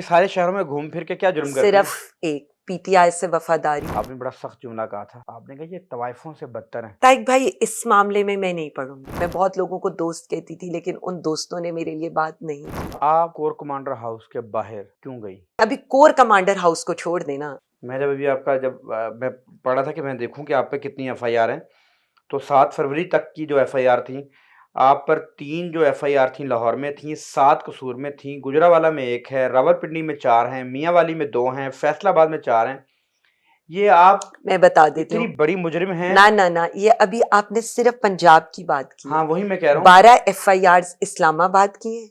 सारे शहरों में घूम फिर के क्या जुर्म करती हैं? सिर्फ एक पीटीआई से वफादारी। आपने बड़ा सख्त जुमला कहा था, आपने कहा ये तवाइफों से बदतर हैं। ताइक भाई, इस मामले में मैं नहीं पढ़ूंगी। मैं बहुत लोगों को दोस्त कहती थी, लेकिन उन दोस्तों ने मेरे लिए बात नहीं की। आप कोर कमांडर हाउस के बाहर क्यों गई? अभी कोर कमांडर हाउस को छोड़ देना। मैं जब अभी आपका मैं पढ़ा था कि मैं देखूं कि आप पे कितनी एफआईआर हैं, तो 7 फरवरी तक की जो एफआईआर थी, आप पर 3 जो एफआईआर थी लाहौर में थी, 7 कसूर में थी, गुजरांवाला में 1 है, रावलपिंडी में 4 हैं, मियांवाली में 2 हैं, फैसलाबाद में 4 हैं। ये आप मैं बता देती इतनी हूँ। बड़ी मुजरिम हैं। ना, ये अभी आपने सिर्फ पंजाब की बात की। हाँ, वही मैं कह रहा हूँ। 12 एफआईआर इस्लामाबाद की है,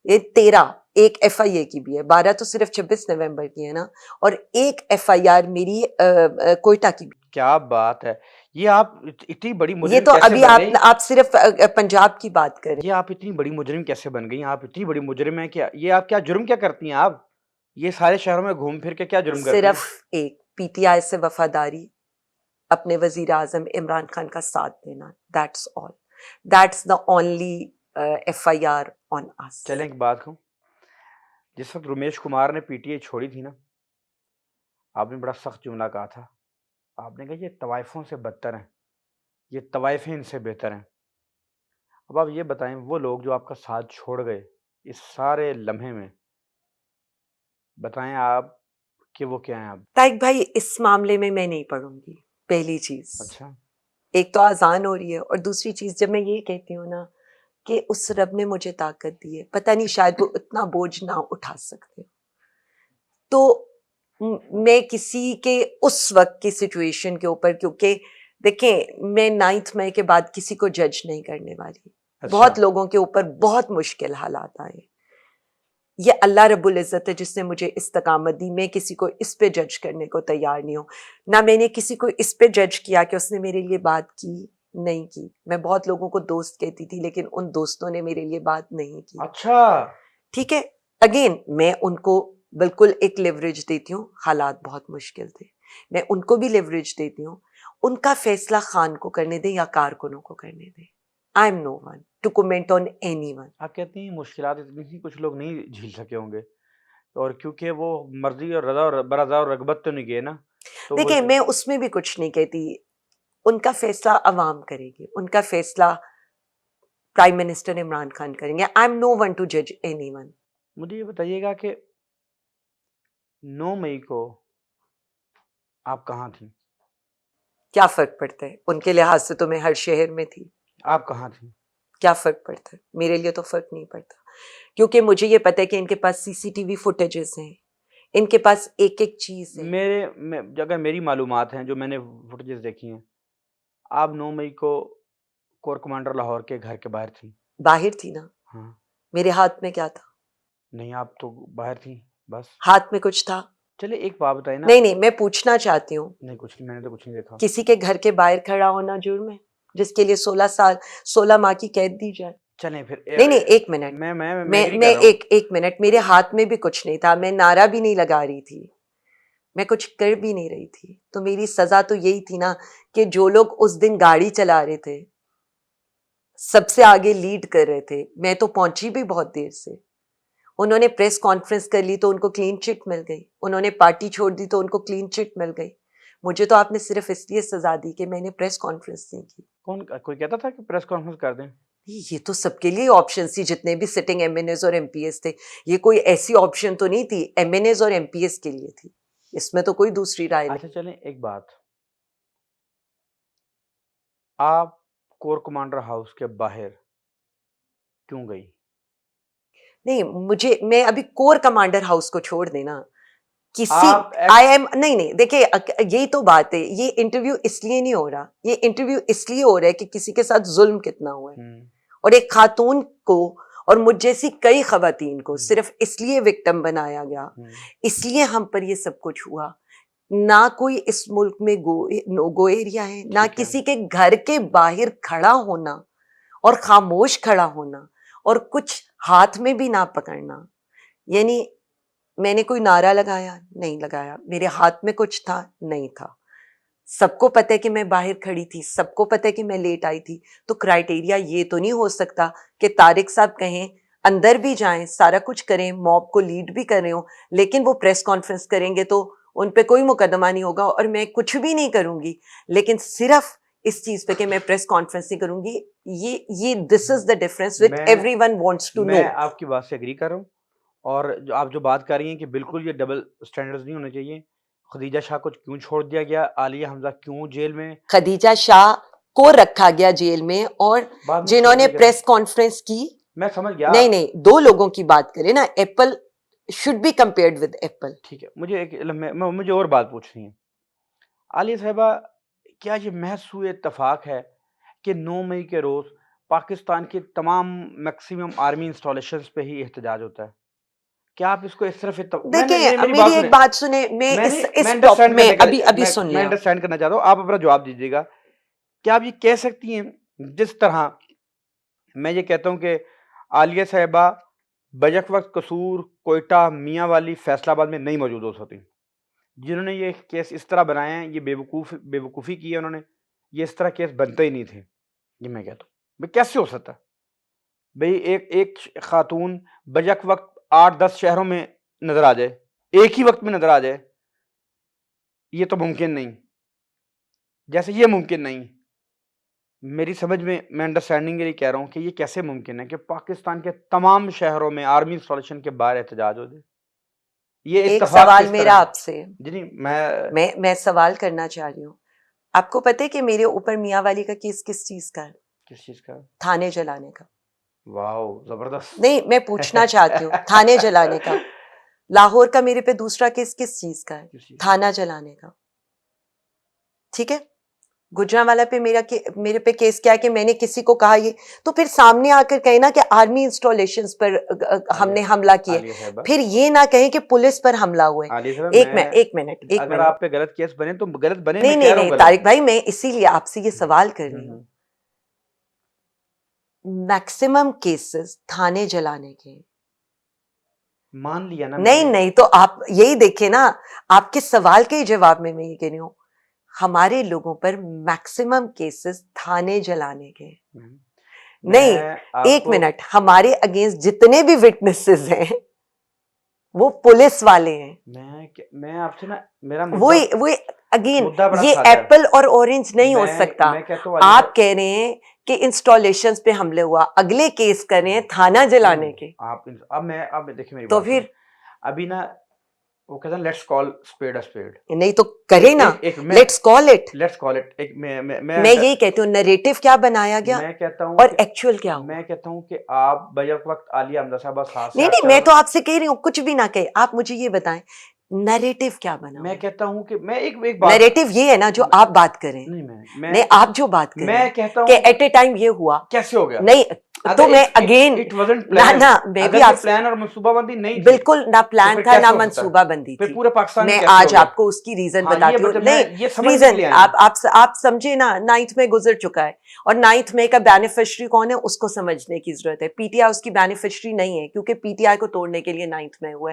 ये 13 एक एफआईए की भी है। 12 तो सिर्फ 26 नवंबर की है ना, और एक एफआईआर मेरी कोयटा की भी। क्या बात है! ये आप इतनी बड़ी ये मुजरिम तो कैसे अभी बन गई? आप सिर्फ पंजाब की बात करें। ये आप इतनी बड़ी मुजरिम कैसे बन गई? आप इतनी बड़ी मुजरिम हैं क्या? ये आप क्या जुर्म क्या करती हैं आप? ये सारे शहरों में घूम फिर के क्या जुर्म करती हैं? सिर्फ एक पीटीआई से वफादारी, अपने वजीर आजम इमरान खान का साथ देना। That's all. That's the only FIR on us. चलें एक बात कहूँ, जिस वक़्त रमेश कुमार ने पीटीआई छोड़ी थी ना, आपने बड़ा सख्त जुमला कहा था। आपने कहा ये तवाइफों से बदतर हैं, ये तवाइफें इनसे बेहतर हैं। अब आप ये बताएँ वो लोग जो आपका साथ छोड़ गए, इस सारे लम्हे में, बताएँ आप कि वो क्या हैं अब? ताइक भाई, इस मामले में मैं नहीं पढ़ूंगी। पहली चीज, अच्छा। एक तो आजान हो रही है, और दूसरी चीज जब मैं ये कहती हूँ ना कि उस रब ने मुझे ताकत दी है, पता नहीं शायद वो इतना बोझ ना उठा सकते, तो मैं किसी के उस वक्त की सिचुएशन के ऊपर, क्योंकि देखें, मैं 9 मई के बाद किसी को जज नहीं करने वाली। बहुत अच्छा। लोगों के ऊपर बहुत मुश्किल हालात आए। ये अल्लाह रब्बुल इज़्ज़त है जिसने मुझे इस्तकामत दी। मैं किसी को इस पे जज करने को तैयार नहीं हूँ। ना मैंने किसी को इस पे जज किया कि उसने मेरे लिए बात की, नहीं की। मैं बहुत लोगों को दोस्त कहती थी, लेकिन उन दोस्तों ने मेरे लिए बात नहीं की। अच्छा! ठीक है, अगेन मैं उनको बिल्कुल एक लिवरेज देती हूँ। हालात बहुत मुश्किल थे, मैं उनको भी लिवरेज देती हूँ। उनका फैसला खान को करने दें या कारकुनों को करने दें। I am no one to comment on anyone. आप कहती हैं मुश्किलात इतनी थी, कुछ लोग नहीं झेल सके होंगे, और क्योंकि वो मर्ज़ी और रज़ा और बरज़ा और रग़बत तो नहीं गए ना, तो वो देखिए, मैं उसमें भी कुछ नहीं कहती। उनका फैसला अवाम करेगी, उनका फैसला प्राइम मिनिस्टर इमरान खान करेंगे। I am no one to जज एनीवन। मुझे ये बताइएगा कि 9 मई को आप कहाँ थीं? क्या फर्क पड़ता है? उनके लिहाज से तो मैं हर शहर में थी। आप कहाँ थीं? क्या फर्क पड़ता है? मेरे लिए तो फर्क नहीं पड़ता, क्योंकि मुझे ये पता है कि इनके पास सीसीटीवी फुटेजेस हैं, इनके पास एक एक चीज है। अगर मेरी मालूमात हैं, जो मैंने फुटेजेस देखी हैं, आप 9 मई को कोर कमांडर लाहौर के घर के बाहर थीं। बाहर थी ना, हाँ। मेरे हाथ में क्या था? नहीं, आप तो बाहर थीं, बस। हाथ में कुछ था? चलिए एक बात बताइए ना। नहीं, मैं पूछना चाहती हूँ, नहीं, कुछ नहीं, मैंने तो कुछ नहीं देखा। किसी के घर के बाहर खड़ा होना जुर्म है जिसके लिए 16 माह की कैद दी जाए? चलें फिर नहीं, एक मिनट। मैं एग्री कर रहा हूँ। एक मिनट, मेरे हाथ में भी कुछ नहीं था, मैं नारा भी नहीं लगा रही थी, मैं कुछ कर भी नहीं रही थी। तो मेरी सजा तो यही थी ना कि जो लोग उस दिन गाड़ी चला रहे थे, सबसे आगे लीड कर रहे थे, मैं तो पहुंची भी बहुत देर से। उन्होंने प्रेस कॉन्फ्रेंस कर ली तो उनको क्लीन चिट मिल गई, उन्होंने पार्टी छोड़ दी तो उनको क्लीन चिट मिल गई। मुझे तो आपने सिर्फ इसलिए सजा दी कि मैंने प्रेस कॉन्फ्रेंस नहीं की। कोई कहता था कि प्रेस कॉन्फ्रेंस कर दें? ये तो सबके लिए ऑप्शन थी, जितने भी सिटिंग एमएनएस और एमपीएस थे। ये कोई ऐसी ऑप्शन तो नहीं थी, एमएनएस और एमपीएस के लिए थी, इसमें तो कोई दूसरी राय नहीं। अच्छा, चलें एक बात, आप कोर कमांडर हाउस के बाहर क्यों गई? नहीं, मैं अभी कोर कमांडर हाउस को छोड़ देना। किसी आप आई एम नहीं, देखिए, यही तो बात है। ये इंटरव्यू इसलिए नहीं हो रहा, ये इंटरव्यू इसलिए हो रहा है कि किसी के साथ जुल्म कितना हुआ है, और एक खातून को और मुझ जैसी कई खवातीन को सिर्फ इसलिए विक्टिम बनाया गया, इसलिए हम पर ये सब कुछ हुआ। ना कोई इस मुल्क में नो गो एरिया है, ना किसी के घर के बाहर खड़ा होना और खामोश खड़ा होना और कुछ हाथ में भी ना पकड़ना। यानी मैंने कोई नारा लगाया? नहीं लगाया। मेरे हाथ में कुछ था? नहीं था। सबको पता है कि मैं बाहर खड़ी थी, सबको पता है कि मैं लेट आई थी। तो क्राइटेरिया ये तो नहीं हो सकता कि तारिक साहब कहें अंदर भी जाएं, सारा कुछ करें, मॉब को लीड भी कर रहे हो, लेकिन वो प्रेस कॉन्फ्रेंस करेंगे तो उन पे कोई मुकदमा नहीं होगा और मैं कुछ भी नहीं करूंगी, लेकिन सिर्फ इस चीज पे कि मैं प्रेस कॉन्फ्रेंस नहीं करूंगी, ये this is the difference which मैं एवरीवन वांट्स टू नो। मैं आपकी बात से एग्री कर रहा हूँ, और आप जो बात कर रही हैं कि बिल्कुल ये डबल स्टैंडर्ड्स नहीं होने चाहिए। खदीजा शाह को क्यों छोड़ दिया गया, आलिया हमजा क्यों जेल में, खदीजा शाह को रखा गया जेल में, और बाद में जिन्होंने छोड़ दिया प्रेस कॉन्फ्रेंस की, मैं समझ गया। नहीं, दो लोगों की बात करें ना, Apple should be compared with Apple. ठीक है, मुझे मुझे और बात पूछनी है। आलिया साहिबा, क्या ये महसूस इत्तेफाक है कि 9 मई के रोज पाकिस्तान के तमाम मैक्सिमम आर्मी इंस्टॉलेशंस पे ही एहतजाज होता है? क्या आप इसको इस तरफ देखिए, मेरी मेरी एक सुने, बात सुने, मैं मैं इस अंडरस्टैंड में करने का अभी सुन मैं लिया। अंडरस्टैंड करना चाहता हूँ, आप अपना जवाब दीजिएगा। क्या आप ये कह सकती हैं, जिस तरह मैं ये कहता हूँ कि आलिया साहिबा बजक वक्त कसूर, कोयटा, मियाँ वाली, फैसलाबाद में नहीं मौजूद हो सकती, जिन्होंने ये केस इस तरह बनाए हैं, ये बेवकूफ़ी की है उन्होंने, ये इस तरह केस बनते ही नहीं थे। ये मैं कहता हूँ, भाई कैसे हो सकता है? भाई एक खातून बजक वक्त 8-10 शहरों में नजर आ जाए, एक ही वक्त में नजर आ जाए, ये तो मुमकिन नहीं। जैसे ये मुमकिन नहीं, मेरी समझ में, मैं अंडरस्टैंडिंग के लिए कह रहा हूँ कि ये कैसे मुमकिन है कि पाकिस्तान के तमाम शहरों में आर्मी इंस्टॉलेशन के बाहर एहतजाज हो जाए। ये एक इत्तेफाक सवाल किस मेरा तरह है? आपसे, जी नहीं, मैं सवाल करना चाह रही हूँ। आपको पता है कि मेरे ऊपर मियाँ वाली का केस किस चीज का है? किस चीज का? थाने जलाने का। वाओ, जबरदस्त। नहीं, मैं पूछना चाहती हूँ, थाने जलाने का। लाहौर का मेरे पे दूसरा केस किस चीज का है? किस चीज? थाना जलाने का। ठीक है, गुजरांवाला पे मेरे पे केस क्या है कि मैंने किसी को कहा ये, तो फिर सामने आकर कहे ना कि आर्मी इंस्टॉलेशंस पर हमने हमला किया, आलिया साहिबा, फिर ये ना कहें कि पुलिस पर हमला हुआ है। आलिया साहिबा, एक मिनट अगर आप पे गलत केस बने तो गलत बने, मैं कह रहा नहीं हूँ गलत। तारिक भाई, मैं इसीलिए आपसे ये सवाल कर रही हूँ। मैक्सिमम केसेस थाने जलाने के, मान लिया ना नहीं मैंने। तो आप यही देखे ना, आपके सवाल के ही जवाब में मैं ये कह रही हूँ, हमारे लोगों पर मैक्सिमम केसेस थाने जलाने के। नहीं, एक मिनट, हमारे अगेंस्ट जितने भी विटनेसेस हैं वो पुलिस वाले हैं। मैं आपसे ना, मेरा वो अगेन, ये सादा है। एप्पल और ऑरेंज नहीं हो सकता। मैं कहता हूँ आप कह रहे हैं कि इंस्टॉलेशंस पे हमले हुआ, अगले केस कर रहे हैं थाना जलाने के। अब देखिए मेरी तो बात फिर अभी ना, वो कहते हैं let's call spade a spade. नहीं तो करे ना, लेट्स कॉल इट। एक मैं यही कहती हूँ, नरेटिव क्या बनाया गया मैं कहता हूँ और एक्चुअल क्या हुआ। मैं कहता हूँ कि आप बजट वक्त आलिया हमजा साहबा साथ नहीं, मैं तो आपसे कह रही हूँ, कुछ भी ना कहे, आप मुझे ये बताएं नरेटिव क्या बना। मैं कहता हूँ कि मैं एक बात, नरेटिव ये है ना जो आप बात करें, नहीं आप जो बात करें, मैं कहता हूँ कि एट ए टाइम ये हुआ, कैसे हो गया? नहीं तो मैं अगेन ना मैं भी आप प्लान और मंसूबाबंदी नहीं, बिल्कुल ना प्लान था ना मंसूबाबंदी थी। पूरे पाकिस्तान मैं आज आपको उसकी रीजन बताती हूँ। नहीं, रीजन आप समझे ना, 9th में गुजर चुका है, और 9th में का बेनिफिशियरी कौन है उसको समझने की जरूरत है। पीटीआई उसकी बेनिफिशियरी नहीं है, क्योंकि पीटीआई को तोड़ने के लिए 9th में हुआ है।